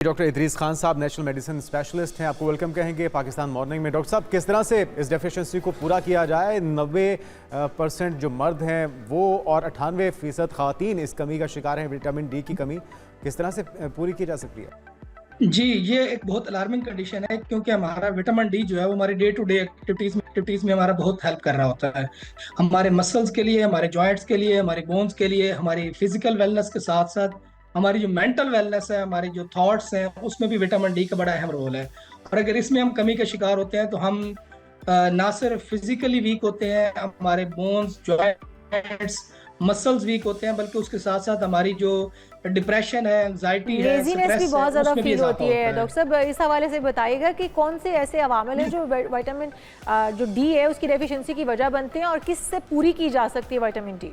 Doctor Idris Khan साहब national medicine specialist हैं, आपको वेलकम कहेंगे पाकिस्तान मॉर्निंग में। डॉक्टर साहब, किस तरह से इस डेफिशिएंसी को पूरा किया जाए? 90% जो मर्द हैं वो और 98% ख़वातीन इस कमी का शिकार हैं, विटामिन डी की कमी किस तरह से पूरी की जा सकती है? जी, ये एक बहुत अलार्मिंग कंडीशन है क्योंकि हमारा विटामिन डी जो है वो हमारी डे टू डे एक्टिविटीज में हमारा बहुत हेल्प कर रहा होता है। हमारे मसल्स के लिए, हमारे जॉइंट्स के लिए, हमारी बोन्स के लिए, हमारी फिजिकल वेलनेस के साथ साथ हमारी जो मेंटल वेलनेस है, हमारी जो थॉट्स हैं, उसमें भी विटामिन डी का बड़ा अहम रोल है। और अगर इसमें हम कमी का शिकार होते हैं तो हम ना सिर्फ फिजिकली वीक होते हैं, हमारे बोन्स, जॉइंट्स, मसल्स वीक होते हैं, बल्कि उसके साथ साथ हमारी जो डिप्रेशन है, एंजाइटी है, लेजीनेस भी स्ट्रेस बहुत है, ज्यादा उसमें भी फील इजाफा होती है। होता है। डॉक्टर साहब, इस हवाले से बताइएगा कि कौन से ऐसे अवामिल हैं जो विटामिन जो डी है उसकी डेफिशिएंसी की वजह बनते हैं और किससे पूरी की जा सकती है विटामिन डी?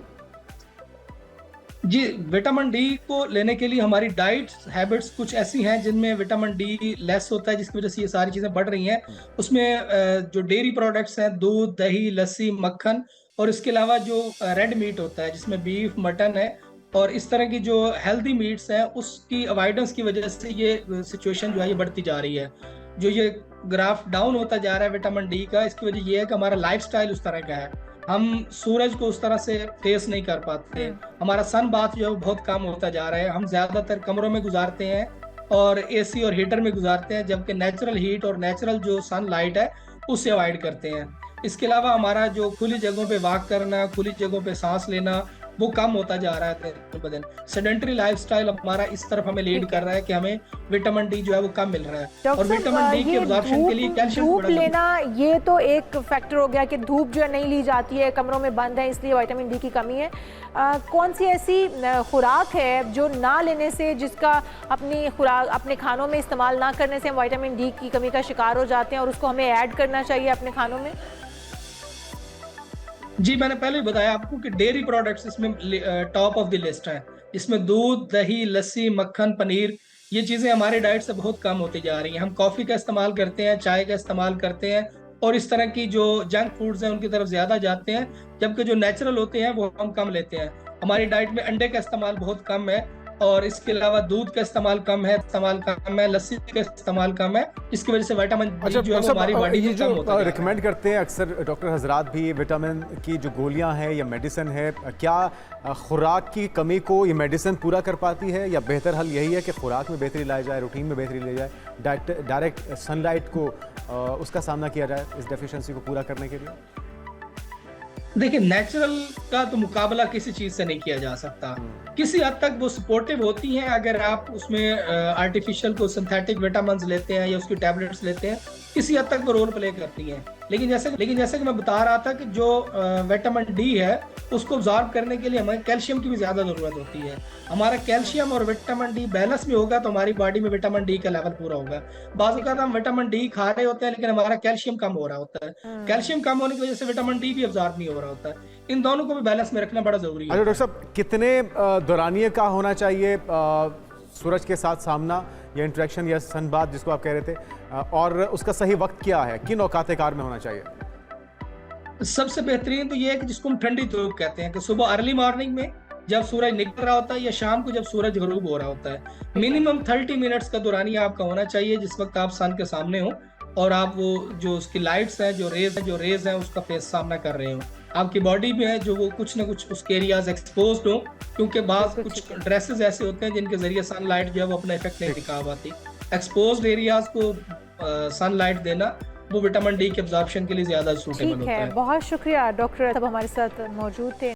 जी, विटामिन डी को लेने के लिए हमारी डाइट हैबिट्स कुछ ऐसी हैं जिनमें विटामिन डी लेस होता है, जिसकी वजह से ये सारी चीज़ें बढ़ रही हैं। उसमें जो डेयरी प्रोडक्ट्स हैं, दूध, दही, लस्सी, मक्खन, और इसके अलावा जो रेड मीट होता है जिसमें बीफ, मटन है, और इस तरह की जो हेल्दी मीट्स हैं उसकी अवॉइडेंस की वजह से ये सिचुएशन जो है ये बढ़ती जा रही है। जो ये ग्राफ डाउन होता जा रहा है विटामिन डी का, इसकी वजह ये है कि हमारा लाइफस्टाइल उस तरह का है। हम सूरज को उस तरह से फेस नहीं कर पाते। हमारा सन बाथ जो है वो बहुत कम होता जा रहा है। हम ज्यादातर कमरों में गुजारते हैं और एसी और हीटर में गुजारते हैं, जबकि नेचुरल हीट और नेचुरल जो सनलाइट है उससे अवॉइड करते हैं। इसके अलावा हमारा जो खुली जगहों पे वॉक करना, खुली जगहों पे सांस लेना, वो कम होता जा रहा है दिन ब दिन। सेडेंटरी लाइफस्टाइल हमारा इस तरफ हमें लीड कर रहा है कि हमें विटामिन डी जो है वो कम मिल रहा है। और विटामिन डी के अब्जॉर्प्शन के लिए कैल्शियम धूप लेना, ये तो एक फैक्टर हो गया कि धूप जो है नहीं ली जाती है, कमरों में बंद है, इसलिए विटामिन डी की कमी है। कौन सी ऐसी खुराक है जो ना लेने से, जिसका अपनी खुराक अपने खानों में इस्तेमाल ना करने से हम विटामिन डी की कमी का शिकार हो जाते हैं और उसको हमें ऐड करना चाहिए अपने खानों में? जी, मैंने पहले ही बताया आपको कि डेयरी प्रोडक्ट्स इसमें टॉप ऑफ द लिस्ट हैं। इसमें दूध, दही, लस्सी, मक्खन, पनीर, ये चीज़ें हमारी डाइट से बहुत कम होती जा रही हैं। हम कॉफ़ी का इस्तेमाल करते हैं, चाय का इस्तेमाल करते हैं, और इस तरह की जो जंक फूड्स हैं उनकी तरफ ज़्यादा जाते हैं, जबकि जो नेचुरल होते हैं वो हम कम लेते हैं। हमारी डाइट में अंडे का इस्तेमाल बहुत कम है, और इसके अलावा दूध का इस्तेमाल कम है, लस्सी का इस्तेमाल कम है, जिसकी वजह से विटामिन डी जो है वो हमारी बॉडी में कम होता है। रिकमेंड करते हैं अक्सर डॉक्टर हजरात भी विटामिन की जो गोलियां हैं या मेडिसिन है, क्या खुराक की कमी को ये मेडिसिन पूरा कर पाती है, या बेहतर हल यही है कि खुराक में बेहतरी लाई जाए, रूटीन में बेहतरी लाई जाए, डायरेक्ट सनलाइट को उसका सामना किया जाए इस डेफिशिएंसी को पूरा करने के लिए? देखिए, नेचुरल का तो मुकाबला किसी चीज से नहीं किया जा सकता। किसी हद तक वो सपोर्टिव होती हैं अगर आप उसमें आर्टिफिशियल को सिंथेटिक विटामिन लेते हैं या उसकी टैबलेट्स लेते हैं, किसी हद तक वो रोल प्ले करती हैं। लेकिन जैसे कि मैं बता रहा था कि जो विटामिन डी है उसको ऑब्जॉर्व करने के लिए हमें कैल्शियम की भी ज्यादा जरूरत होती है। हमारा कैल्शियम और विटामिन डी बैलेंस में होगा तो हमारी बॉडी में विटामिन डी का लेवल पूरा होगा। बाज़ औक़ात हम विटामिन डी खा रहे होते हैं लेकिन हमारा कैल्शियम कम हो रहा होता है। कैल्शियम कम होने की वजह से विटामिन डी भी ऑब्जॉर्व नहीं हो रहा होता है। इन दोनों को भी बैलेंस में रखना बड़ा जरूरी है। अच्छा डॉक्टर साहब, कितने दौरानिए का होना चाहिए सूरज के साथ सामना या इंटरेक्शन या सनबाथ जिसको आप कह रहे थे, और उसका सही वक्त क्या है, किन औकात कार में होना चाहिए? सबसे बेहतरीन तो ये है कि जिसको हम ठंडी धूप कहते हैं, कि सुबह अर्ली मॉर्निंग में जब सूरज निकल रहा होता है या शाम को जब सूरज गरूब हो रहा होता है। मिनिमम 30 मिनट्स का दौरानिया आपका होना चाहिए जिस वक्त आप सन के सामने हो और आप वो जो उसकी लाइट्स हैं, जो रेज हैं उसका फेस सामना कर रहे हो। आपकी बॉडी में है जो वो कुछ ना कुछ उसके एरियाज एक्सपोज्ड हो, क्योंकि बाज़ कुछ ड्रेसेस ऐसे होते हैं जिनके जरिए सनलाइट जो है वो अपना इफेक्ट नहीं दिखा पाती। एक्सपोज्ड एरियाज को सनलाइट देना वो विटामिन डी के अब्जॉर्प्शन के लिए ज्यादा सूटेबल होता है। बहुत शुक्रिया डॉक्टर, अब हमारे साथ मौजूद थे।